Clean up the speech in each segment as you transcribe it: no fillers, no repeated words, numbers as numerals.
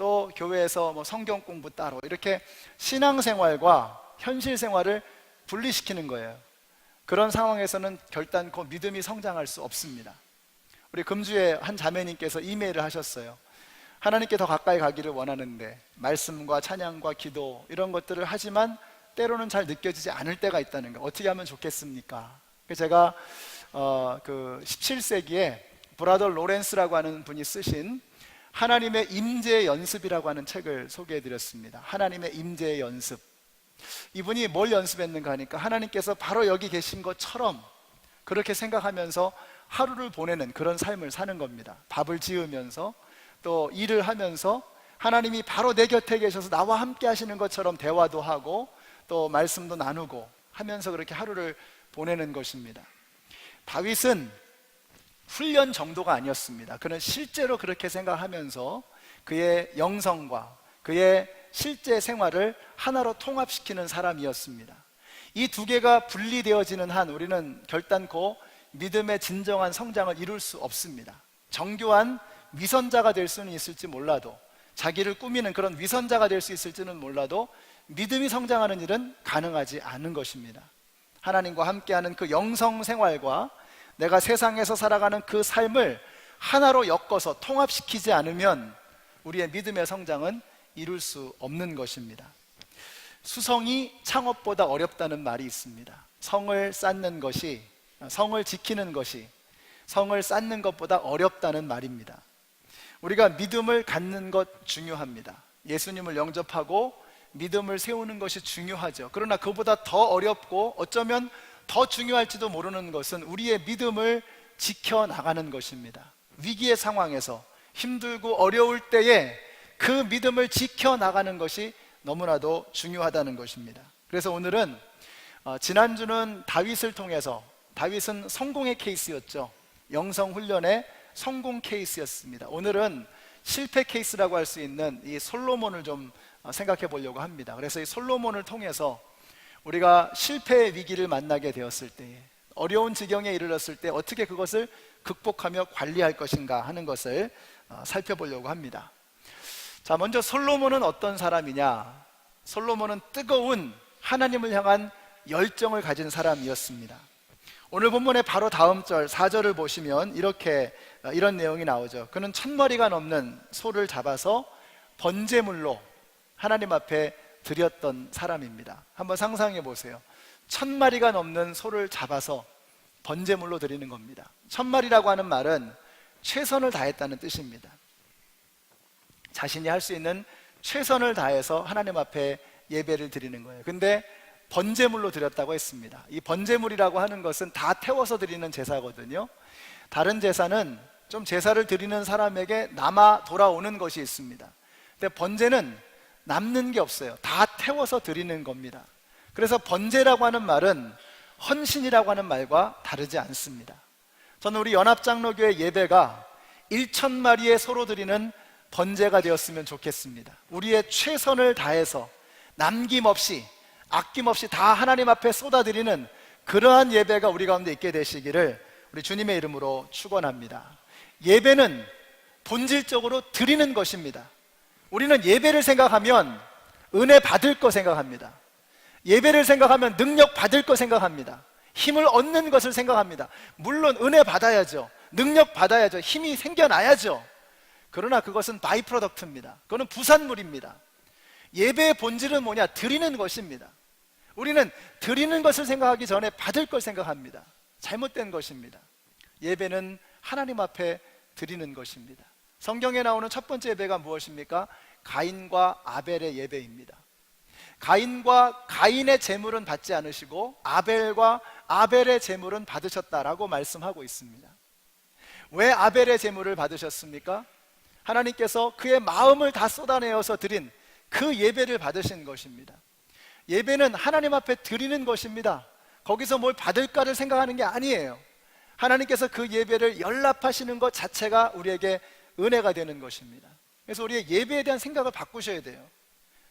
또 교회에서 뭐 성경 공부 따로 이렇게 신앙생활과 현실생활을 분리시키는 거예요. 그런 상황에서는 결단코 믿음이 성장할 수 없습니다. 우리 금주에 한 자매님께서 이메일을 하셨어요. 하나님께 더 가까이 가기를 원하는데 말씀과 찬양과 기도 이런 것들을 하지만 때로는 잘 느껴지지 않을 때가 있다는 거. 어떻게 하면 좋겠습니까? 제가 그 17세기에 브라더 로렌스라고 하는 분이 쓰신 하나님의 임재 연습이라고 하는 책을 소개해 드렸습니다. 하나님의 임재 연습. 이분이 뭘 연습했는가 하니까 하나님께서 바로 여기 계신 것처럼 그렇게 생각하면서 하루를 보내는 그런 삶을 사는 겁니다. 밥을 지으면서 또 일을 하면서 하나님이 바로 내 곁에 계셔서 나와 함께 하시는 것처럼 대화도 하고 또 말씀도 나누고 하면서 그렇게 하루를 보내는 것입니다. 다윗은 훈련 정도가 아니었습니다. 그는 실제로 그렇게 생각하면서 그의 영성과 그의 실제 생활을 하나로 통합시키는 사람이었습니다. 이 두 개가 분리되어지는 한 우리는 결단코 믿음의 진정한 성장을 이룰 수 없습니다. 정교한 위선자가 될 수는 있을지 몰라도, 자기를 꾸미는 그런 위선자가 될 수 있을지는 몰라도 믿음이 성장하는 일은 가능하지 않은 것입니다. 하나님과 함께하는 그 영성 생활과 내가 세상에서 살아가는 그 삶을 하나로 엮어서 통합시키지 않으면 우리의 믿음의 성장은 이룰 수 없는 것입니다. 수성이 창업보다 어렵다는 말이 있습니다. 성을 쌓는 것이, 성을 지키는 것이 성을 쌓는 것보다 어렵다는 말입니다. 우리가 믿음을 갖는 것 중요합니다. 예수님을 영접하고 믿음을 세우는 것이 중요하죠. 그러나 그보다 더 어렵고 어쩌면 더 중요할지도 모르는 것은 우리의 믿음을 지켜나가는 것입니다. 위기의 상황에서 힘들고 어려울 때에 그 믿음을 지켜나가는 것이 너무나도 중요하다는 것입니다. 그래서 오늘은 지난주는 다윗을 통해서, 다윗은 성공의 케이스였죠. 영성훈련의 성공 케이스였습니다. 오늘은 실패 케이스라고 할 수 있는 이 솔로몬을 좀 생각해 보려고 합니다. 그래서 이 솔로몬을 통해서 우리가 실패의 위기를 만나게 되었을 때에, 어려운 지경에 이르렀을 때 어떻게 그것을 극복하며 관리할 것인가 하는 것을 살펴보려고 합니다. 자, 먼저 솔로몬은 어떤 사람이냐? 솔로몬은 뜨거운 하나님을 향한 열정을 가진 사람이었습니다. 오늘 본문의 바로 다음 절 4절을 보시면 이런 내용이 나오죠. 그는 1000마리가 넘는 소를 잡아서 번제물로 하나님 앞에 드렸던 사람입니다. 한번 상상해 보세요. 1000마리가 넘는 소를 잡아서 번제물로 드리는 겁니다. 1000마리라고 하는 말은 최선을 다했다는 뜻입니다. 자신이 할 수 있는 최선을 다해서 하나님 앞에 예배를 드리는 거예요. 근데 번제물로 드렸다고 했습니다. 이 번제물이라고 하는 것은 다 태워서 드리는 제사거든요. 다른 제사는 좀 제사를 드리는 사람에게 남아 돌아오는 것이 있습니다. 근데 번제는 남는 게 없어요. 다 태워서 드리는 겁니다. 그래서 번제라고 하는 말은 헌신이라고 하는 말과 다르지 않습니다. 저는 우리 연합장로교회 예배가 1000마리의 소로 드리는 번제가 되었으면 좋겠습니다. 우리의 최선을 다해서 남김없이 아낌없이 다 하나님 앞에 쏟아드리는 그러한 예배가 우리 가운데 있게 되시기를 우리 주님의 이름으로 축원합니다. 예배는 본질적으로 드리는 것입니다. 우리는 예배를 생각하면 은혜 받을 거 생각합니다. 예배를 생각하면 능력 받을 거 생각합니다. 힘을 얻는 것을 생각합니다. 물론 은혜 받아야죠. 능력 받아야죠. 힘이 생겨나야죠. 그러나 그것은 바이 프로덕트입니다. 그거는 부산물입니다. 예배의 본질은 뭐냐? 드리는 것입니다. 우리는 드리는 것을 생각하기 전에 받을 걸 생각합니다. 잘못된 것입니다. 예배는 하나님 앞에 드리는 것입니다. 성경에 나오는 첫 번째 예배가 무엇입니까? 가인과 아벨의 예배입니다. 가인과 가인의 제물은 받지 않으시고 아벨과 아벨의 제물은 받으셨다라고 말씀하고 있습니다. 왜 아벨의 제물을 받으셨습니까? 하나님께서 그의 마음을 다 쏟아내어서 드린 그 예배를 받으신 것입니다. 예배는 하나님 앞에 드리는 것입니다. 거기서 뭘 받을까를 생각하는 게 아니에요. 하나님께서 그 예배를 연락하시는 것 자체가 우리에게 은혜가 되는 것입니다. 그래서 우리의 예배에 대한 생각을 바꾸셔야 돼요.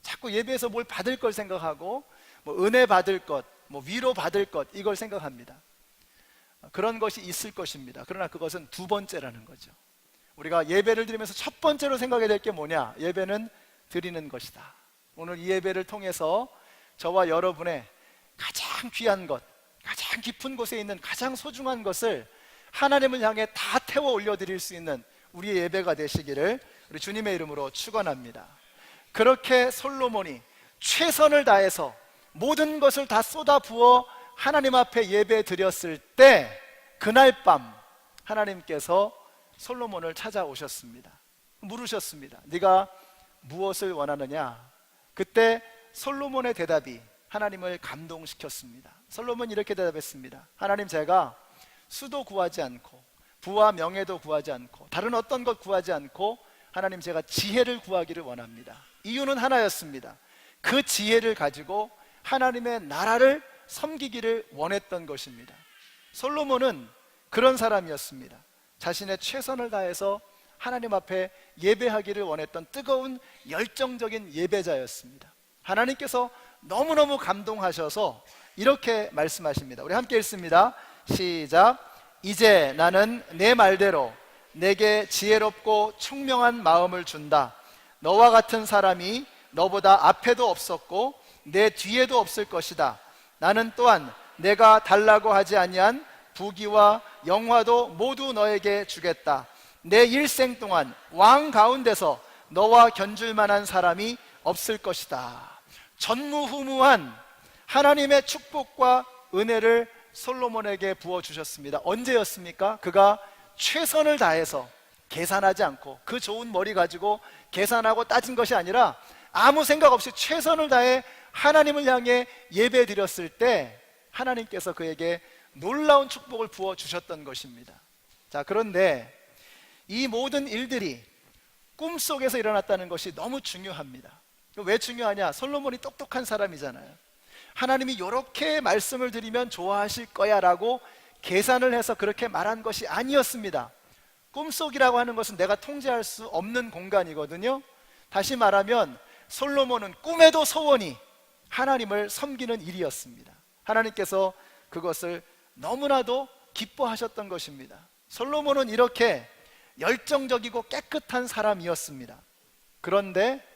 자꾸 예배에서 뭘 받을 걸 생각하고 뭐 은혜 받을 것, 뭐 위로 받을 것 이걸 생각합니다. 그런 것이 있을 것입니다. 그러나 그것은 두 번째라는 거죠. 우리가 예배를 드리면서 첫 번째로 생각해야 될 게 뭐냐? 예배는 드리는 것이다. 오늘 이 예배를 통해서 저와 여러분의 가장 귀한 것, 가장 깊은 곳에 있는 가장 소중한 것을 하나님을 향해 다 태워 올려드릴 수 있는 우리의 예배가 되시기를 우리 주님의 이름으로 축원합니다. 그렇게 솔로몬이 최선을 다해서 모든 것을 다 쏟아부어 하나님 앞에 예배 드렸을 때, 그날 밤 하나님께서 솔로몬을 찾아오셨습니다. 물으셨습니다. 네가 무엇을 원하느냐? 그때 솔로몬의 대답이 하나님을 감동시켰습니다. 솔로몬이 이렇게 대답했습니다. 하나님, 제가 수도 구하지 않고 부와 명예도 구하지 않고 다른 어떤 것 구하지 않고 하나님, 제가 지혜를 구하기를 원합니다. 이유는 하나였습니다. 그 지혜를 가지고 하나님의 나라를 섬기기를 원했던 것입니다. 솔로몬은 그런 사람이었습니다. 자신의 최선을 다해서 하나님 앞에 예배하기를 원했던 뜨거운 열정적인 예배자였습니다. 하나님께서 너무너무 감동하셔서 이렇게 말씀하십니다. 우리 함께 읽습니다. 시작. 이제 나는 내 말대로 내게 지혜롭고 총명한 마음을 준다. 너와 같은 사람이 너보다 앞에도 없었고 내 뒤에도 없을 것이다. 나는 또한 내가 달라고 하지 아니한 부귀와 영화도 모두 너에게 주겠다. 내 일생 동안 왕 가운데서 너와 견줄 만한 사람이 없을 것이다. 전무후무한 하나님의 축복과 은혜를 솔로몬에게 부어주셨습니다. 언제였습니까? 그가 최선을 다해서 계산하지 않고, 그 좋은 머리 가지고 계산하고 따진 것이 아니라 아무 생각 없이 최선을 다해 하나님을 향해 예배 드렸을 때 하나님께서 그에게 놀라운 축복을 부어주셨던 것입니다. 자, 그런데 이 모든 일들이 꿈속에서 일어났다는 것이 너무 중요합니다. 왜 중요하냐? 솔로몬이 똑똑한 사람이잖아요. 하나님이 이렇게 말씀을 드리면 좋아하실 거야 라고 계산을 해서 그렇게 말한 것이 아니었습니다. 꿈속이라고 하는 것은 내가 통제할 수 없는 공간이거든요. 다시 말하면 솔로몬은 꿈에도 소원이 하나님을 섬기는 일이었습니다. 하나님께서 그것을 너무나도 기뻐하셨던 것입니다. 솔로몬은 이렇게 열정적이고 깨끗한 사람이었습니다. 그런데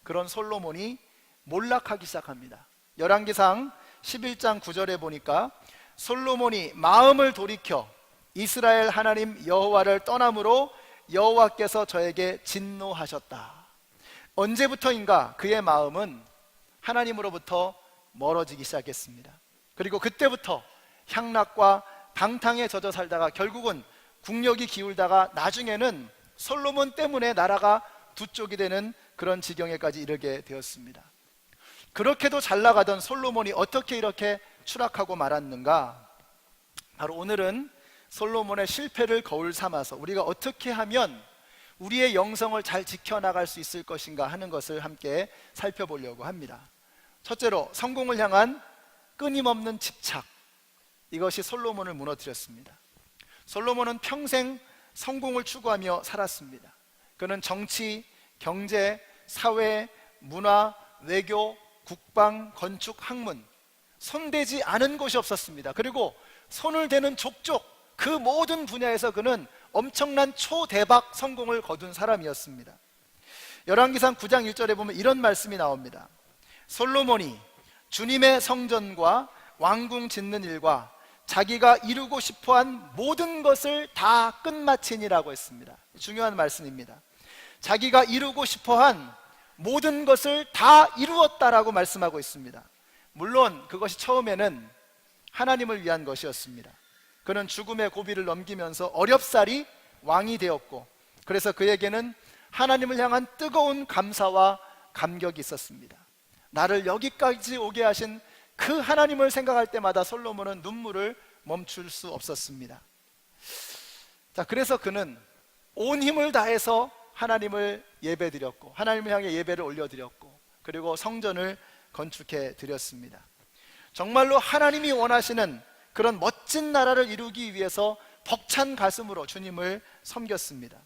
그런 솔로몬이 몰락하기 시작합니다. 열왕기상 11장 9절에 보니까 솔로몬이 마음을 돌이켜 이스라엘 하나님 여호와를 떠남으로 여호와께서 저에게 진노하셨다. 언제부터인가 그의 마음은 하나님으로부터 멀어지기 시작했습니다. 그리고 그때부터 향락과 방탕에 젖어 살다가 결국은 국력이 기울다가 나중에는 솔로몬 때문에 나라가 두 쪽이 되는 그런 지경에까지 이르게 되었습니다. 그렇게도 잘 나가던 솔로몬이 어떻게 이렇게 추락하고 말았는가? 바로 오늘은 솔로몬의 실패를 거울 삼아서 우리가 어떻게 하면 우리의 영성을 잘 지켜나갈 수 있을 것인가 하는 것을 함께 살펴보려고 합니다. 첫째로, 성공을 향한 끊임없는 집착. 이것이 솔로몬을 무너뜨렸습니다. 솔로몬은 평생 성공을 추구하며 살았습니다. 그는 정치, 경제, 사회, 문화, 외교, 국방, 건축, 학문, 손대지 않은 곳이 없었습니다. 그리고 손을 대는 족족 그 모든 분야에서 그는 엄청난 초대박 성공을 거둔 사람이었습니다. 열왕기상 9장 1절에 보면 이런 말씀이 나옵니다. 솔로몬이 주님의 성전과 왕궁 짓는 일과 자기가 이루고 싶어한 모든 것을 다 끝마치니라고 했습니다. 중요한 말씀입니다. 자기가 이루고 싶어한 모든 것을 다 이루었다라고 말씀하고 있습니다. 물론 그것이 처음에는 하나님을 위한 것이었습니다. 그는 죽음의 고비를 넘기면서 어렵사리 왕이 되었고, 그래서 그에게는 하나님을 향한 뜨거운 감사와 감격이 있었습니다. 나를 여기까지 오게 하신 그 하나님을 생각할 때마다 솔로몬은 눈물을 멈출 수 없었습니다. 자, 그래서 그는 온 힘을 다해서 하나님을 예배드렸고, 하나님을 향해 예배를 올려드렸고, 그리고 성전을 건축해 드렸습니다. 정말로 하나님이 원하시는 그런 멋진 나라를 이루기 위해서 벅찬 가슴으로 주님을 섬겼습니다.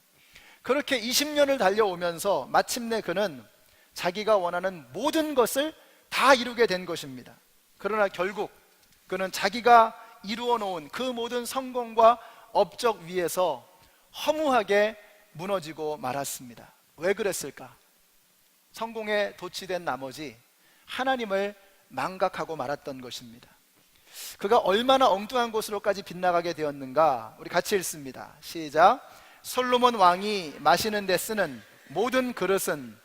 그렇게 20년을 달려오면서 마침내 그는 자기가 원하는 모든 것을 다 이루게 된 것입니다. 그러나 결국 그는 자기가 이루어 놓은 그 모든 성공과 업적 위에서 허무하게 무너지고 말았습니다. 왜 그랬을까? 성공에 도취된 나머지 하나님을 망각하고 말았던 것입니다. 그가 얼마나 엉뚱한 곳으로까지 빗나가게 되었는가? 우리 같이 읽습니다. 시작. 솔로몬 왕이 마시는 데 쓰는 모든 그릇은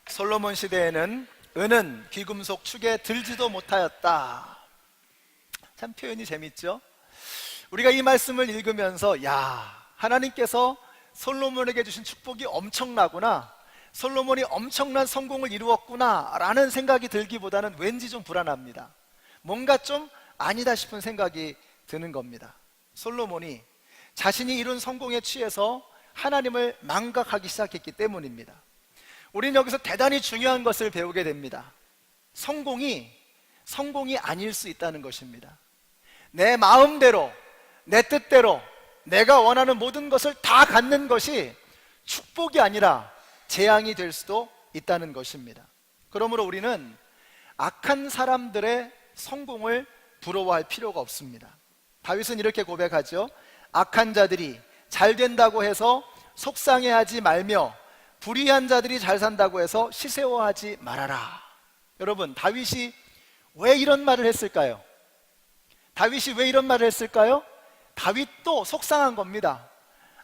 솔로몬 시대에는 은은 귀금속 축에 들지도 못하였다. 참 표현이 재밌죠? 우리가 이 말씀을 읽으면서 하나님께서 솔로몬에게 주신 축복이 엄청나구나, 솔로몬이 엄청난 성공을 이루었구나 라는 생각이 들기보다는 왠지 좀 불안합니다. 뭔가 좀 아니다 싶은 생각이 드는 겁니다. 솔로몬이 자신이 이룬 성공에 취해서 하나님을 망각하기 시작했기 때문입니다. 우리는 여기서 대단히 중요한 것을 배우게 됩니다. 성공이 아닐 수 있다는 것입니다. 내 마음대로, 내 뜻대로 내가 원하는 모든 것을 다 갖는 것이 축복이 아니라 재앙이 될 수도 있다는 것입니다. 그러므로 우리는 악한 사람들의 성공을 부러워할 필요가 없습니다. 다윗은 이렇게 고백하죠. 악한 자들이 잘 된다고 해서 속상해하지 말며 불의한 자들이 잘 산다고 해서 시세워하지 말아라. 여러분, 다윗이 왜 이런 말을 했을까요? 다윗도 속상한 겁니다.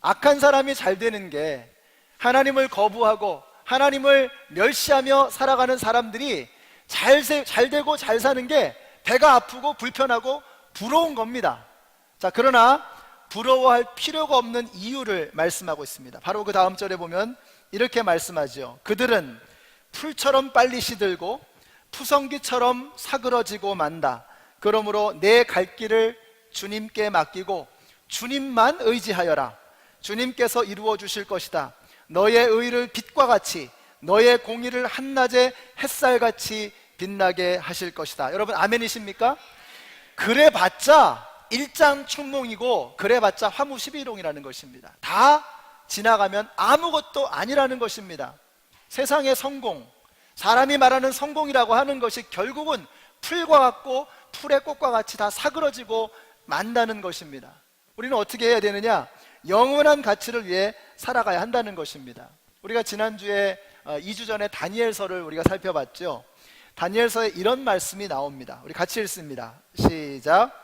악한 사람이 잘 되는 게, 하나님을 거부하고 하나님을 멸시하며 살아가는 사람들이 잘 되고 잘 사는 게 배가 아프고 불편하고 부러운 겁니다. 자, 그러나 부러워할 필요가 없는 이유를 말씀하고 있습니다. 바로 그 다음 절에 보면 이렇게 말씀하죠. 그들은 풀처럼 빨리 시들고 푸성기처럼 사그러지고 만다. 그러므로 내 갈 길을 주님께 맡기고 주님만 의지하여라. 주님께서 이루어 주실 것이다. 너의 의를 빛과 같이, 너의 공의를 한낮의 햇살같이 빛나게 하실 것이다. 여러분, 아멘이십니까? 그래봤자 일장춘몽이고 그래봤자 화무십일홍이라는 것입니다. 다 지나가면 아무것도 아니라는 것입니다. 세상의 성공, 사람이 말하는 성공이라고 하는 것이 결국은 풀과 같고 풀의 꽃과 같이 다 사그러지고 만다는 것입니다. 우리는 어떻게 해야 되느냐? 영원한 가치를 위해 살아가야 한다는 것입니다. 우리가 지난주에 2주 전에 다니엘서를 우리가 살펴봤죠. 다니엘서에 이런 말씀이 나옵니다. 우리 같이 읽습니다. 시작.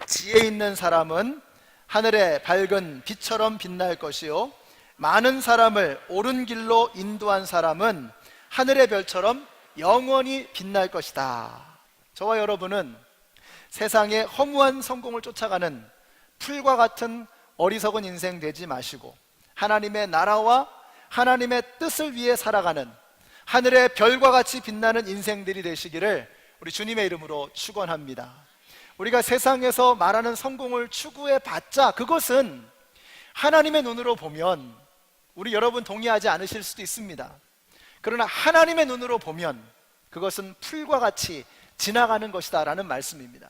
지혜 있는 사람은 하늘의 밝은 빛처럼 빛날 것이요, 많은 사람을 옳은 길로 인도한 사람은 하늘의 별처럼 영원히 빛날 것이다. 저와 여러분은 세상의 허무한 성공을 쫓아가는 풀과 같은 어리석은 인생 되지 마시고 하나님의 나라와 하나님의 뜻을 위해 살아가는 하늘의 별과 같이 빛나는 인생들이 되시기를 우리 주님의 이름으로 축원합니다. 우리가 세상에서 말하는 성공을 추구해 봤자 그것은 하나님의 눈으로 보면, 우리 여러분 동의하지 않으실 수도 있습니다. 그러나 하나님의 눈으로 보면 그것은 풀과 같이 지나가는 것이다 라는 말씀입니다.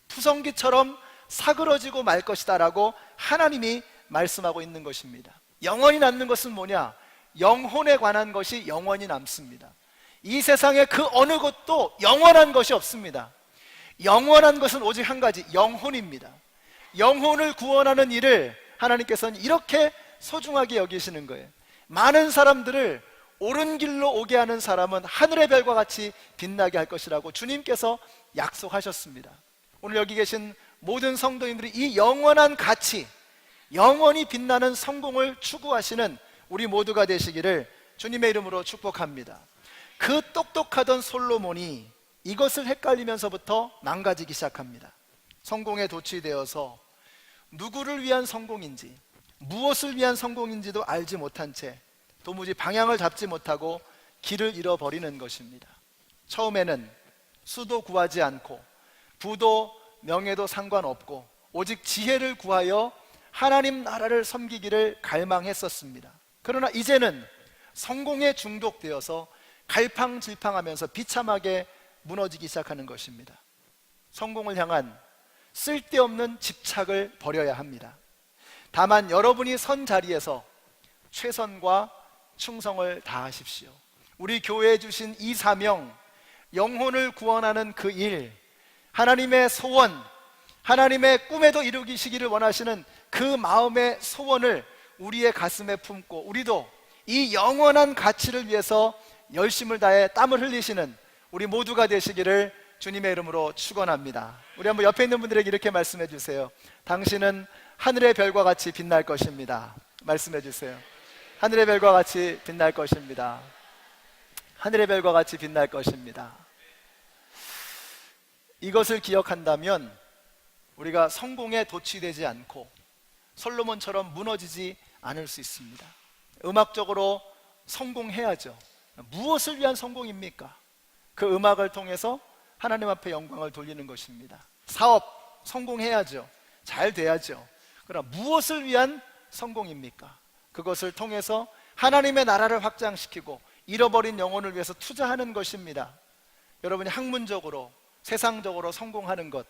푸성기처럼 사그러지고 말 것이다 라고 하나님이 말씀하고 있는 것입니다. 영원히 남는 것은 뭐냐? 영혼에 관한 것이 영원히 남습니다. 이 세상에 그 어느 것도 영원한 것이 없습니다. 영원한 것은 오직 한 가지, 영혼입니다. 영혼을 구원하는 일을 하나님께서는 이렇게 소중하게 여기시는 거예요. 많은 사람들을 옳은 길로 오게 하는 사람은 하늘의 별과 같이 빛나게 할 것이라고 주님께서 약속하셨습니다. 오늘 여기 계신 모든 성도님들이 이 영원한 가치, 영원히 빛나는 성공을 추구하시는 우리 모두가 되시기를 주님의 이름으로 축복합니다. 그 똑똑하던 솔로몬이 이것을 헷갈리면서부터 망가지기 시작합니다. 성공에 도취되어서 누구를 위한 성공인지, 무엇을 위한 성공인지도 알지 못한 채 도무지 방향을 잡지 못하고 길을 잃어버리는 것입니다. 처음에는 수도 구하지 않고 부도 명예도 상관없고 오직 지혜를 구하여 하나님 나라를 섬기기를 갈망했었습니다. 그러나 이제는 성공에 중독되어서 갈팡질팡하면서 비참하게 무너지기 시작하는 것입니다. 성공을 향한 쓸데없는 집착을 버려야 합니다. 다만 여러분이 선 자리에서 최선과 충성을 다하십시오. 우리 교회에 주신 이 사명, 영혼을 구원하는 그 일, 하나님의 소원, 하나님의 꿈에도 이루시기를 원하시는 그 마음의 소원을 우리의 가슴에 품고 우리도 이 영원한 가치를 위해서 열심을 다해 땀을 흘리시는 우리 모두가 되시기를 주님의 이름으로 축원합니다. 우리 한번 옆에 있는 분들에게 이렇게 말씀해 주세요. 당신은 하늘의 별과 같이 빛날 것입니다. 말씀해 주세요. 하늘의 별과 같이 빛날 것입니다. 하늘의 별과 같이 빛날 것입니다. 이것을 기억한다면 우리가 성공에 도취되지 않고 솔로몬처럼 무너지지 않을 수 있습니다. 음악적으로 성공해야죠. 무엇을 위한 성공입니까? 그 음악을 통해서 하나님 앞에 영광을 돌리는 것입니다. 사업 성공해야죠. 잘 돼야죠. 그러나 무엇을 위한 성공입니까? 그것을 통해서 하나님의 나라를 확장시키고 잃어버린 영혼을 위해서 투자하는 것입니다. 여러분이 학문적으로 세상적으로 성공하는 것,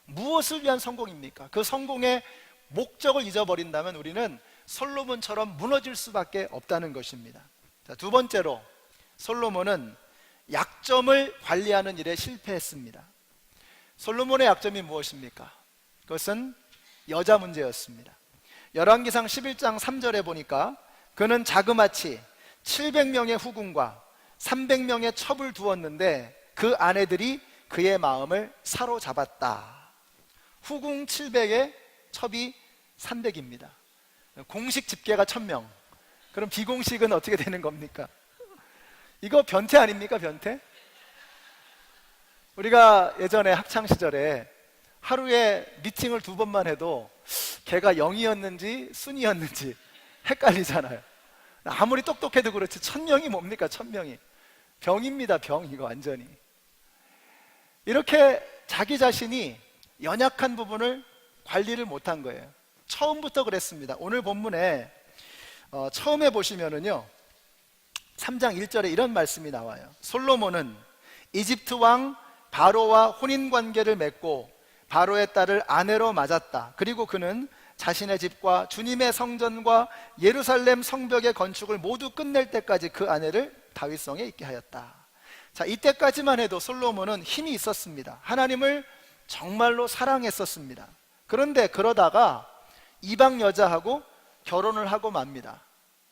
무엇을 위한 성공입니까? 그 성공의 목적을 잊어버린다면 우리는 솔로몬처럼 무너질 수밖에 없다는 것입니다. 자, 두 번째로 솔로몬은 약점을 관리하는 일에 실패했습니다. 솔로몬의 약점이 무엇입니까? 그것은 여자 문제였습니다. 열왕기상 11장 3절에 보니까 그는 자그마치 700명의 후궁과 300명의 첩을 두었는데 그 아내들이 그의 마음을 사로잡았다. 후궁 700에 첩이 300입니다. 공식 집계가 1000명. 그럼 비공식은 어떻게 되는 겁니까? 이거 변태 아닙니까? 변태? 우리가 예전에 학창시절에 하루에 미팅을 2번만 해도 걔가 0이었는지 순이었는지 헷갈리잖아요. 아무리 똑똑해도 그렇지 1000명이 뭡니까? 1000명이 병입니다. 병. 이거 완전히 이렇게 자기 자신이 연약한 부분을 관리를 못한 거예요. 처음부터 그랬습니다. 오늘 본문에 처음에 보시면은요 3장 1절에 이런 말씀이 나와요. 솔로몬은 이집트 왕 바로와 혼인관계를 맺고 바로의 딸을 아내로 맞았다. 그리고 그는 자신의 집과 주님의 성전과 예루살렘 성벽의 건축을 모두 끝낼 때까지 그 아내를 다윗성에 있게 하였다. 자, 이때까지만 해도 솔로몬은 힘이 있었습니다. 하나님을 정말로 사랑했었습니다. 그런데 그러다가 이방 여자하고 결혼을 하고 맙니다.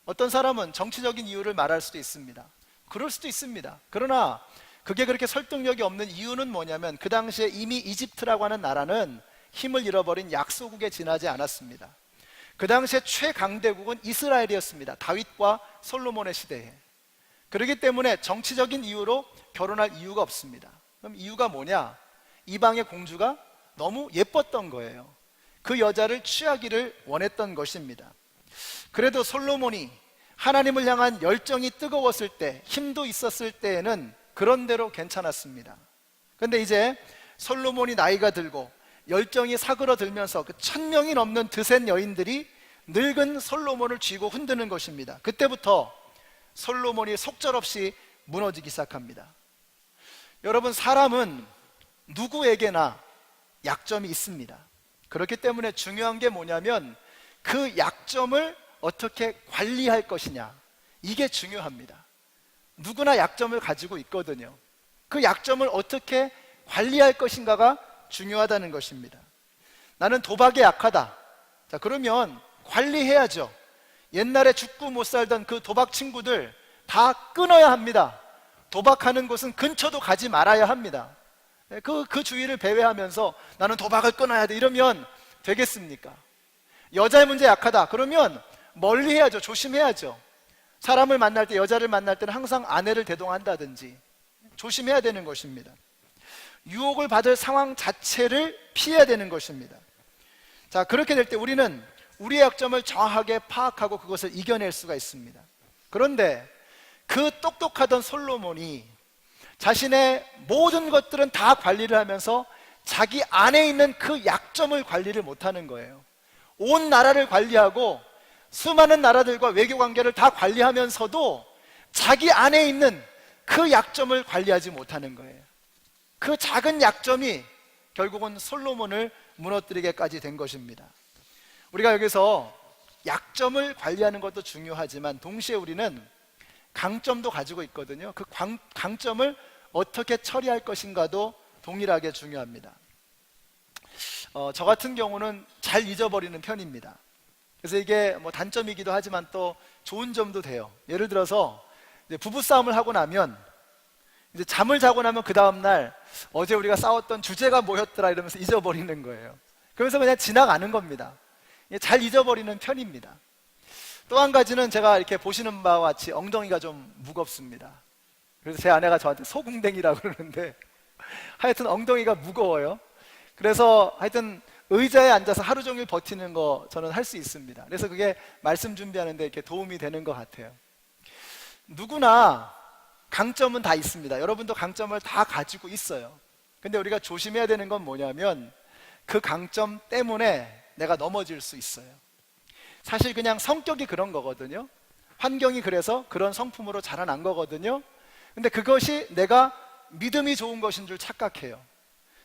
어떤 사람은 정치적인 이유를 말할 수도 있습니다. 그럴 수도 있습니다. 그러나 그게 그렇게 설득력이 없는 이유는 뭐냐면 그 당시에 이미 이집트라고 하는 나라는 힘을 잃어버린 약소국에 지나지 않았습니다. 그 당시에 최강대국은 이스라엘이었습니다. 다윗과 솔로몬의 시대에. 그렇기 때문에 정치적인 이유로 결혼할 이유가 없습니다. 그럼 이유가 뭐냐? 이방의 공주가 너무 예뻤던 거예요. 그 여자를 취하기를 원했던 것입니다. 그래도 솔로몬이 하나님을 향한 열정이 뜨거웠을 때, 힘도 있었을 때에는 그런대로 괜찮았습니다. 그런데 이제 솔로몬이 나이가 들고 열정이 사그러들면서 그 1000명이 넘는 드센 여인들이 늙은 솔로몬을 쥐고 흔드는 것입니다. 그때부터 솔로몬이 속절없이 무너지기 시작합니다. 여러분, 사람은 누구에게나 약점이 있습니다. 그렇기 때문에 중요한 게 뭐냐면 그 약점을 어떻게 관리할 것이냐, 이게 중요합니다. 누구나 약점을 가지고 있거든요. 그 약점을 어떻게 관리할 것인가가 중요하다는 것입니다. 나는 도박에 약하다. 자, 그러면 관리해야죠. 옛날에 죽고 못 살던 그 도박 친구들 다 끊어야 합니다. 도박하는 곳은 근처도 가지 말아야 합니다. 그 주의를 배회하면서 나는 도박을 끊어야 돼, 이러면 되겠습니까? 여자의 문제 약하다. 그러면 멀리 해야죠. 조심해야죠. 사람을 만날 때, 여자를 만날 때는 항상 아내를 대동한다든지 조심해야 되는 것입니다. 유혹을 받을 상황 자체를 피해야 되는 것입니다. 자, 그렇게 될 때 우리는 우리의 약점을 정확하게 파악하고 그것을 이겨낼 수가 있습니다. 그런데 그 똑똑하던 솔로몬이 자신의 모든 것들은 다 관리를 하면서 자기 안에 있는 그 약점을 관리를 못하는 거예요. 온 나라를 관리하고 수많은 나라들과 외교 관계를 다 관리하면서도 자기 안에 있는 그 약점을 관리하지 못하는 거예요. 그 작은 약점이 결국은 솔로몬을 무너뜨리게까지 된 것입니다. 우리가 여기서 약점을 관리하는 것도 중요하지만 동시에 우리는 강점도 가지고 있거든요. 그 강점을 어떻게 처리할 것인가도 동일하게 중요합니다. 저 같은 경우는 잘 잊어버리는 편입니다. 그래서 이게 뭐 단점이기도 하지만 또 좋은 점도 돼요. 예를 들어서 이제 부부싸움을 하고 나면 이제 잠을 자고 나면 그 다음날 어제 우리가 싸웠던 주제가 뭐였더라 이러면서 잊어버리는 거예요. 그러면서 그냥 지나가는 겁니다. 잘 잊어버리는 편입니다. 또 한 가지는 제가 이렇게 보시는 바와 같이 엉덩이가 좀 무겁습니다. 그래서 제 아내가 저한테 소궁뎅이라고 그러는데 하여튼 엉덩이가 무거워요. 그래서 하여튼 의자에 앉아서 하루 종일 버티는 거 저는 할 수 있습니다. 그래서 그게 말씀 준비하는 데 이렇게 도움이 되는 것 같아요. 누구나 강점은 다 있습니다. 여러분도 강점을 다 가지고 있어요. 근데 우리가 조심해야 되는 건 뭐냐면 그 강점 때문에 내가 넘어질 수 있어요. 사실 그냥 성격이 그런 거거든요. 환경이 그래서 그런 성품으로 자라난 거거든요. 근데 그것이 내가 믿음이 좋은 것인 줄 착각해요.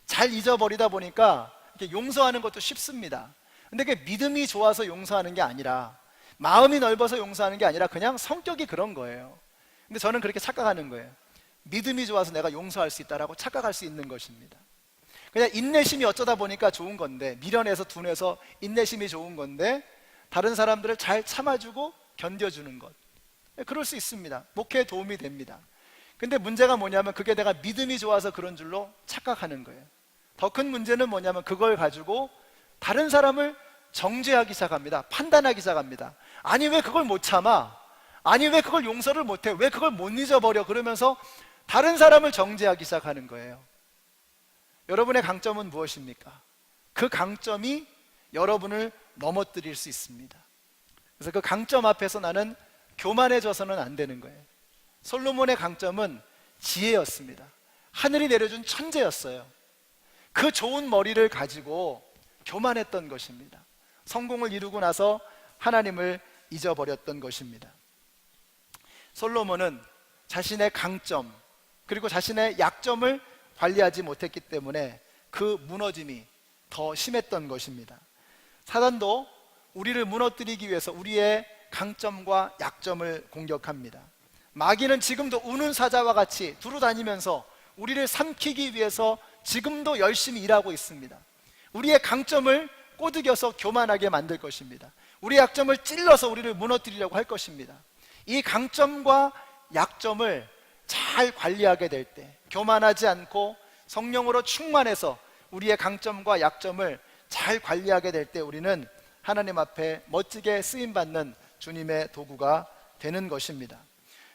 잘 잊어버리다 보니까 이렇게 용서하는 것도 쉽습니다. 근데 그게 믿음이 좋아서 용서하는 게 아니라, 마음이 넓어서 용서하는 게 아니라 그냥 성격이 그런 거예요. 근데 저는 그렇게 착각하는 거예요. 믿음이 좋아서 내가 용서할 수 있다라고 착각할 수 있는 것입니다. 그냥 인내심이 어쩌다 보니까 좋은 건데, 미련에서 둔해서 인내심이 좋은 건데 다른 사람들을 잘 참아주고 견뎌주는 것, 그럴 수 있습니다. 목회에 도움이 됩니다. 근데 문제가 뭐냐면 그게 내가 믿음이 좋아서 그런 줄로 착각하는 거예요. 더 큰 문제는 뭐냐면 그걸 가지고 다른 사람을 정죄하기 시작합니다. 판단하기 시작합니다. 아니 왜 그걸 못 참아? 아니 왜 그걸 용서를 못해? 왜 그걸 못 잊어버려? 그러면서 다른 사람을 정죄하기 시작하는 거예요. 여러분의 강점은 무엇입니까? 그 강점이 여러분을 넘어뜨릴 수 있습니다. 그래서 그 강점 앞에서 나는 교만해져서는 안 되는 거예요. 솔로몬의 강점은 지혜였습니다. 하늘이 내려준 천재였어요. 그 좋은 머리를 가지고 교만했던 것입니다. 성공을 이루고 나서 하나님을 잊어버렸던 것입니다. 솔로몬은 자신의 강점 그리고 자신의 약점을 관리하지 못했기 때문에 그 무너짐이 더 심했던 것입니다. 사단도 우리를 무너뜨리기 위해서 우리의 강점과 약점을 공격합니다. 마귀는 지금도 우는 사자와 같이 두루다니면서 우리를 삼키기 위해서 지금도 열심히 일하고 있습니다. 우리의 강점을 꼬드겨서 교만하게 만들 것입니다. 우리의 약점을 찔러서 우리를 무너뜨리려고 할 것입니다. 이 강점과 약점을 잘 관리하게 될 때, 교만하지 않고 성령으로 충만해서 우리의 강점과 약점을 잘 관리하게 될 때 우리는 하나님 앞에 멋지게 쓰임받는 주님의 도구가 되는 것입니다.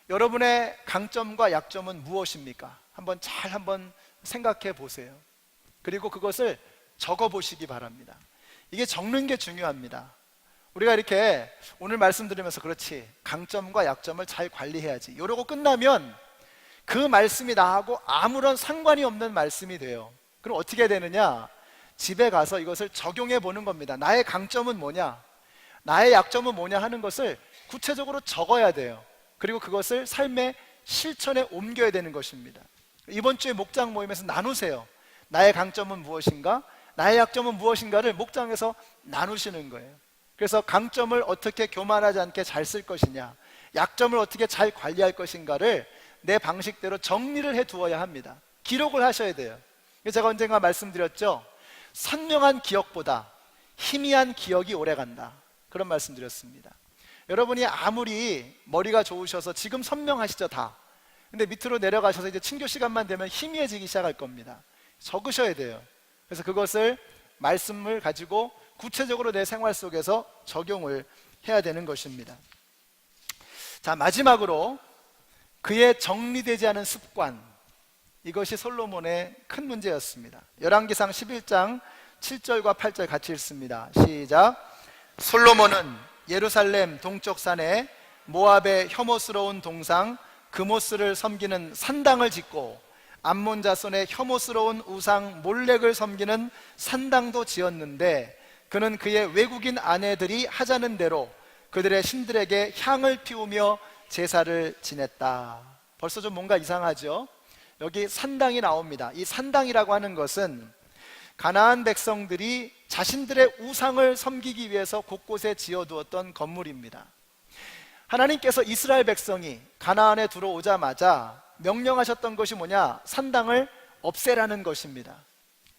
여러분의 강점과 약점은 무엇입니까? 한번 생각해 보세요. 그리고 그것을 적어 보시기 바랍니다. 이게 적는 게 중요합니다. 우리가 이렇게 오늘 말씀드리면서 그렇지, 강점과 약점을 잘 관리해야지 이러고 끝나면 그 말씀이 나하고 아무런 상관이 없는 말씀이 돼요. 그럼 어떻게 되느냐? 집에 가서 이것을 적용해 보는 겁니다. 나의 강점은 뭐냐? 나의 약점은 뭐냐 하는 것을 구체적으로 적어야 돼요. 그리고 그것을 삶의 실천에 옮겨야 되는 것입니다. 이번 주에 목장 모임에서 나누세요. 나의 강점은 무엇인가? 나의 약점은 무엇인가를 목장에서 나누시는 거예요. 그래서 강점을 어떻게 교만하지 않게 잘 쓸 것이냐, 약점을 어떻게 잘 관리할 것인가를 내 방식대로 정리를 해 두어야 합니다. 기록을 하셔야 돼요. 제가 언젠가 말씀드렸죠. 선명한 기억보다 희미한 기억이 오래간다, 그런 말씀 드렸습니다. 여러분이 아무리 머리가 좋으셔서 지금 선명하시죠 다. 근데 밑으로 내려가셔서 이제 친교 시간만 되면 희미해지기 시작할 겁니다. 적으셔야 돼요. 그래서 그것을 말씀을 가지고 구체적으로 내 생활 속에서 적용을 해야 되는 것입니다. 자, 마지막으로 그의 정리되지 않은 습관, 이것이 솔로몬의 큰 문제였습니다. 열왕기상 11장 7절과 8절 같이 읽습니다. 시작. 솔로몬은 예루살렘 동쪽 산에 모압의 혐오스러운 동상 그모스를 섬기는 산당을 짓고 암몬 자손의 혐오스러운 우상 몰렉을 섬기는 산당도 지었는데 그는 그의 외국인 아내들이 하자는 대로 그들의 신들에게 향을 피우며 제사를 지냈다. 벌써 좀 뭔가 이상하죠? 여기 산당이 나옵니다. 이 산당이라고 하는 것은 가나안 백성들이 자신들의 우상을 섬기기 위해서 곳곳에 지어두었던 건물입니다. 하나님께서 이스라엘 백성이 가나안에 들어오자마자 명령하셨던 것이 뭐냐? 산당을 없애라는 것입니다.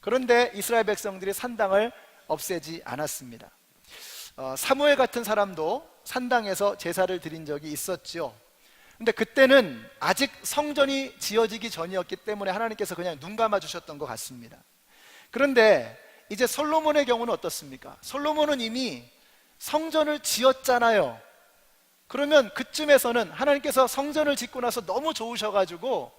그런데 이스라엘 백성들이 산당을 없애지 않았습니다. 사무엘 같은 사람도 산당에서 제사를 드린 적이 있었죠. 근데 그때는 아직 성전이 지어지기 전이었기 때문에 하나님께서 그냥 눈 감아 주셨던 것 같습니다. 그런데 이제 솔로몬의 경우는 어떻습니까? 솔로몬은 이미 성전을 지었잖아요. 그러면 그쯤에서는 하나님께서 성전을 짓고 나서 너무 좋으셔가지고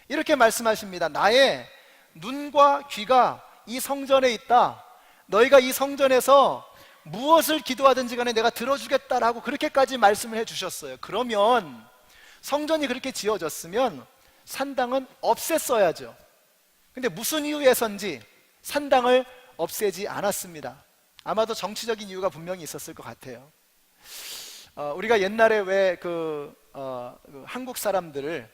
이렇게 말씀하십니다. 나의 눈과 귀가 이 성전에 있다. 너희가 이 성전에서 무엇을 기도하든지 간에 내가 들어주겠다라고 그렇게까지 말씀을 해주셨어요. 그러면 성전이 그렇게 지어졌으면 산당은 없앴어야죠. 근데 무슨 이유에선지 산당을 없애지 않았습니다. 아마도 정치적인 이유가 분명히 있었을 것 같아요. 우리가 옛날에 왜 한국 사람들을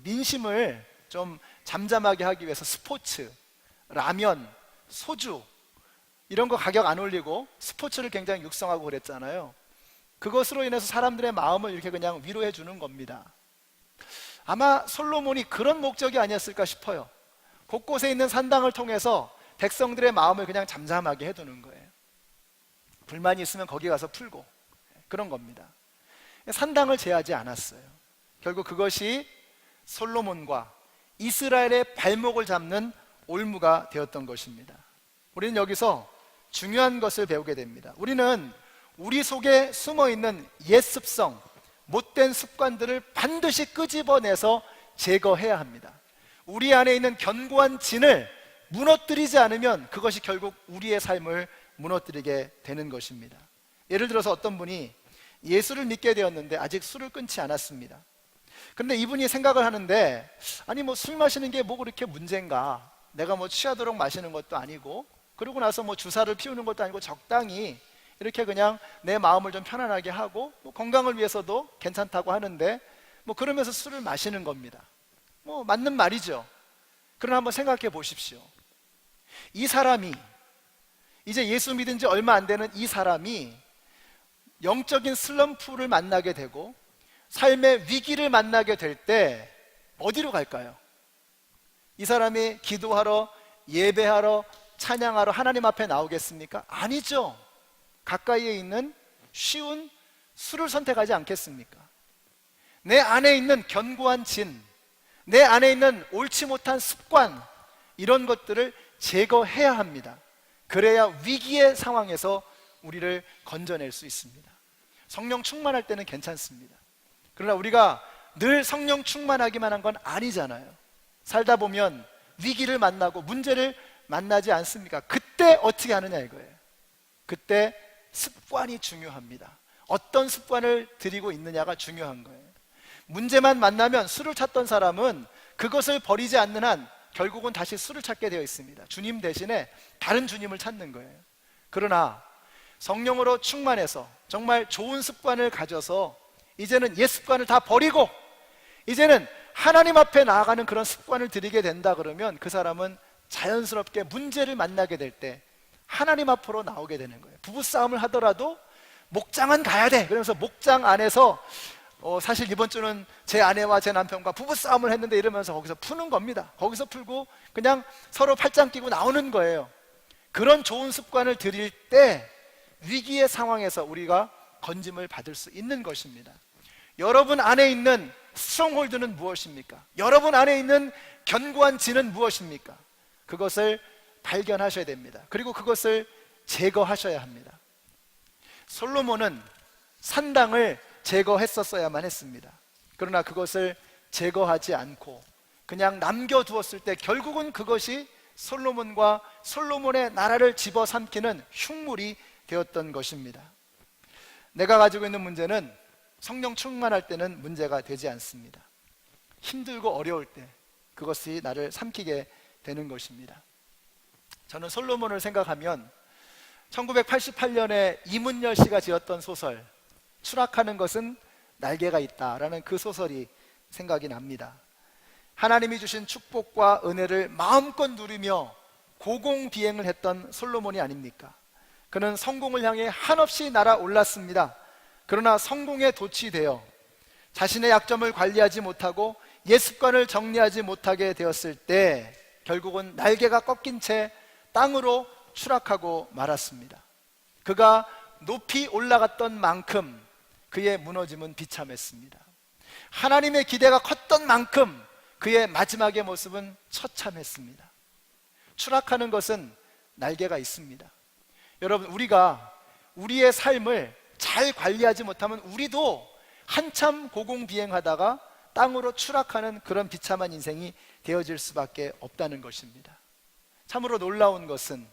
민심을 좀 잠잠하게 하기 위해서 스포츠, 라면, 소주 이런 거 가격 안 올리고 스포츠를 굉장히 육성하고 그랬잖아요. 그것으로 인해서 사람들의 마음을 이렇게 그냥 위로해 주는 겁니다. 아마 솔로몬이 그런 목적이 아니었을까 싶어요. 곳곳에 있는 산당을 통해서 백성들의 마음을 그냥 잠잠하게 해두는 거예요. 불만이 있으면 거기 가서 풀고 그런 겁니다. 산당을 제하지 않았어요. 결국 그것이 솔로몬과 이스라엘의 발목을 잡는 올무가 되었던 것입니다. 우리는 여기서 중요한 것을 배우게 됩니다. 우리는 우리 속에 숨어있는 옛 습성, 못된 습관들을 반드시 끄집어내서 제거해야 합니다. 우리 안에 있는 견고한 진을 무너뜨리지 않으면 그것이 결국 우리의 삶을 무너뜨리게 되는 것입니다. 예를 들어서 어떤 분이 예수를 믿게 되었는데 아직 술을 끊지 않았습니다. 그런데 이분이 생각을 하는데, 아니 술 마시는 게 뭐 그렇게 문제인가? 내가 취하도록 마시는 것도 아니고, 그러고 나서 주사를 피우는 것도 아니고 적당히 이렇게 그냥 내 마음을 좀 편안하게 하고 건강을 위해서도 괜찮다고 하는데 그러면서 술을 마시는 겁니다. 맞는 말이죠. 그러나 한번 생각해 보십시오. 이 사람이 이제 예수 믿은 지 얼마 안 되는 이 사람이 영적인 슬럼프를 만나게 되고 삶의 위기를 만나게 될 때 어디로 갈까요? 이 사람이 기도하러, 예배하러, 찬양하러 하나님 앞에 나오겠습니까? 아니죠. 가까이에 있는 쉬운 술을 선택하지 않겠습니까? 내 안에 있는 견고한 진, 내 안에 있는 옳지 못한 습관, 이런 것들을 제거해야 합니다. 그래야 위기의 상황에서 우리를 건져낼 수 있습니다. 성령 충만할 때는 괜찮습니다. 그러나 우리가 늘 성령 충만하기만 한 건 아니잖아요. 살다 보면 위기를 만나고 문제를 만나지 않습니까? 그때 어떻게 하느냐 이거예요. 그때 습관이 중요합니다. 어떤 습관을 들이고 있느냐가 중요한 거예요. 문제만 만나면 술을 찾던 사람은 그것을 버리지 않는 한 결국은 다시 술을 찾게 되어 있습니다. 주님 대신에 다른 주님을 찾는 거예요. 그러나 성령으로 충만해서 정말 좋은 습관을 가져서 이제는 옛 습관을 다 버리고 이제는 하나님 앞에 나아가는 그런 습관을 들이게 된다 그러면 그 사람은 자연스럽게 문제를 만나게 될 때 하나님 앞으로 나오게 되는 거예요. 부부싸움을 하더라도 목장은 가야 돼. 그러면서 목장 안에서 사실 이번 주는 제 아내와 제 남편과 부부싸움을 했는데 이러면서 거기서 푸는 겁니다. 거기서 풀고 그냥 서로 팔짱 끼고 나오는 거예요. 그런 좋은 습관을 들일 때 위기의 상황에서 우리가 건짐을 받을 수 있는 것입니다. 여러분 안에 있는 스트롱홀드는 무엇입니까? 여러분 안에 있는 견고한 진은 무엇입니까? 그것을 발견하셔야 됩니다. 그리고 그것을 제거하셔야 합니다. 솔로몬은 산당을 제거했었어야만 했습니다. 그러나 그것을 제거하지 않고 그냥 남겨두었을 때 결국은 그것이 솔로몬과 솔로몬의 나라를 집어삼키는 흉물이 되었던 것입니다. 내가 가지고 있는 문제는 성령 충만할 때는 문제가 되지 않습니다. 힘들고 어려울 때 그것이 나를 삼키게 되는 것입니다. 저는 솔로몬을 생각하면 1988년에 이문열 씨가 지었던 소설 추락하는 것은 날개가 있다라는 그 소설이 생각이 납니다. 하나님이 주신 축복과 은혜를 마음껏 누리며 고공비행을 했던 솔로몬이 아닙니까? 그는 성공을 향해 한없이 날아올랐습니다. 그러나 성공에 도취되어 자신의 약점을 관리하지 못하고 옛 습관을 정리하지 못하게 되었을 때 결국은 날개가 꺾인 채 땅으로 추락하고 말았습니다. 그가 높이 올라갔던 만큼 그의 무너짐은 비참했습니다. 하나님의 기대가 컸던 만큼 그의 마지막의 모습은 처참했습니다. 추락하는 것은 날개가 있습니다. 여러분, 우리가 우리의 삶을 잘 관리하지 못하면 우리도 한참 고공비행하다가 땅으로 추락하는 그런 비참한 인생이 되어질 수밖에 없다는 것입니다. 참으로 놀라운 것은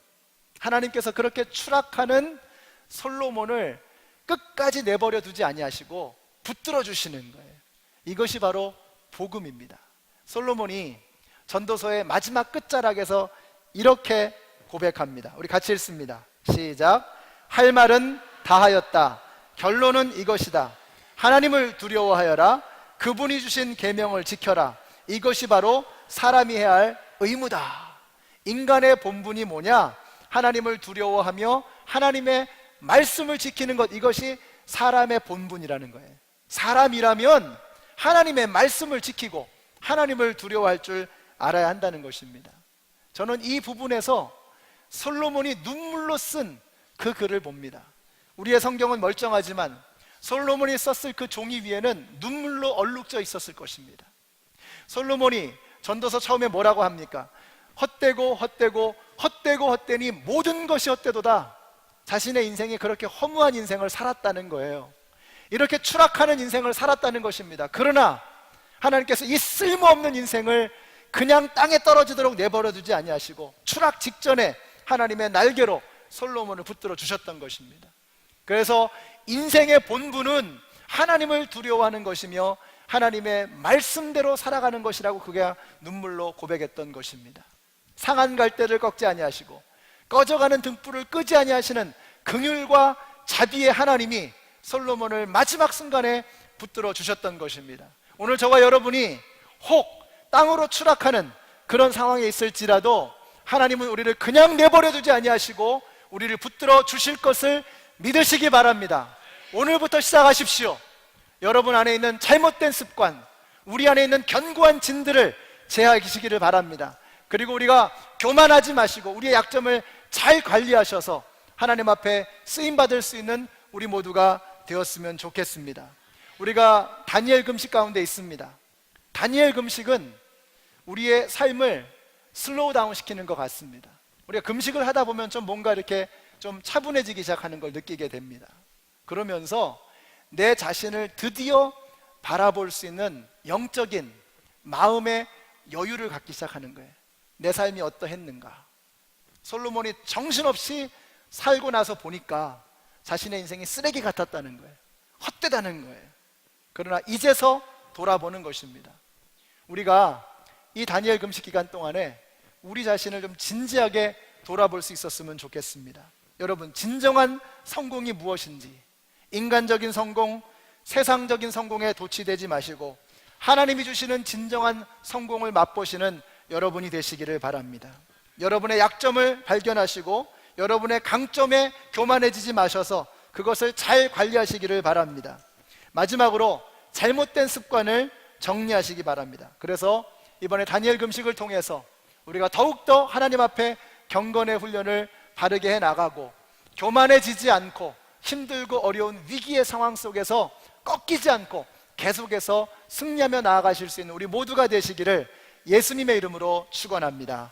하나님께서 그렇게 추락하는 솔로몬을 끝까지 내버려 두지 아니하시고 붙들어 주시는 거예요. 이것이 바로 복음입니다. 솔로몬이 전도서의 마지막 끝자락에서 이렇게 고백합니다. 우리 같이 읽습니다. 시작. 할 말은 다 하였다. 결론은 이것이다. 하나님을 두려워하여라. 그분이 주신 계명을 지켜라. 이것이 바로 사람이 해야 할 의무다. 인간의 본분이 뭐냐? 하나님을 두려워하며 하나님의 말씀을 지키는 것, 이것이 사람의 본분이라는 거예요. 사람이라면 하나님의 말씀을 지키고 하나님을 두려워할 줄 알아야 한다는 것입니다. 저는 이 부분에서 솔로몬이 눈물로 쓴 그 글을 봅니다. 우리의 성경은 멀쩡하지만 솔로몬이 썼을 그 종이 위에는 눈물로 얼룩져 있었을 것입니다. 솔로몬이 전도서 처음에 뭐라고 합니까? 헛되고 헛되고 헛되고 헛되니 모든 것이 헛되도다. 자신의 인생이 그렇게 허무한 인생을 살았다는 거예요. 이렇게 추락하는 인생을 살았다는 것입니다. 그러나 하나님께서 이 쓸모없는 인생을 그냥 땅에 떨어지도록 내버려 두지 아니하시고 추락 직전에 하나님의 날개로 솔로몬을 붙들어 주셨던 것입니다. 그래서 인생의 본분은 하나님을 두려워하는 것이며 하나님의 말씀대로 살아가는 것이라고 그가 눈물로 고백했던 것입니다. 상한 갈대를 꺾지 아니하시고 꺼져가는 등불을 끄지 아니하시는 긍휼과 자비의 하나님이 솔로몬을 마지막 순간에 붙들어 주셨던 것입니다. 오늘 저와 여러분이 혹 땅으로 추락하는 그런 상황에 있을지라도 하나님은 우리를 그냥 내버려 두지 아니하시고 우리를 붙들어 주실 것을 믿으시기 바랍니다. 오늘부터 시작하십시오. 여러분 안에 있는 잘못된 습관, 우리 안에 있는 견고한 진들을 제하시기를 바랍니다. 그리고 우리가 교만하지 마시고 우리의 약점을 잘 관리하셔서 하나님 앞에 쓰임받을 수 있는 우리 모두가 되었으면 좋겠습니다. 우리가 다니엘 금식 가운데 있습니다. 다니엘 금식은 우리의 삶을 슬로우 다운 시키는 것 같습니다. 우리가 금식을 하다 보면 좀 뭔가 이렇게 좀 차분해지기 시작하는 걸 느끼게 됩니다. 그러면서 내 자신을 드디어 바라볼 수 있는 영적인 마음의 여유를 갖기 시작하는 거예요. 내 삶이 어떠했는가? 솔로몬이 정신없이 살고 나서 보니까 자신의 인생이 쓰레기 같았다는 거예요. 헛되다는 거예요. 그러나 이제서 돌아보는 것입니다. 우리가 이 다니엘 금식 기간 동안에 우리 자신을 좀 진지하게 돌아볼 수 있었으면 좋겠습니다. 여러분, 진정한 성공이 무엇인지, 인간적인 성공, 세상적인 성공에 도취되지 마시고 하나님이 주시는 진정한 성공을 맛보시는 여러분이 되시기를 바랍니다. 여러분의 약점을 발견하시고 여러분의 강점에 교만해지지 마셔서 그것을 잘 관리하시기를 바랍니다. 마지막으로 잘못된 습관을 정리하시기 바랍니다. 그래서 이번에 다니엘 금식을 통해서 우리가 더욱더 하나님 앞에 경건의 훈련을 바르게 해나가고 교만해지지 않고 힘들고 어려운 위기의 상황 속에서 꺾이지 않고 계속해서 승리하며 나아가실 수 있는 우리 모두가 되시기를 예수님의 이름으로 축원합니다.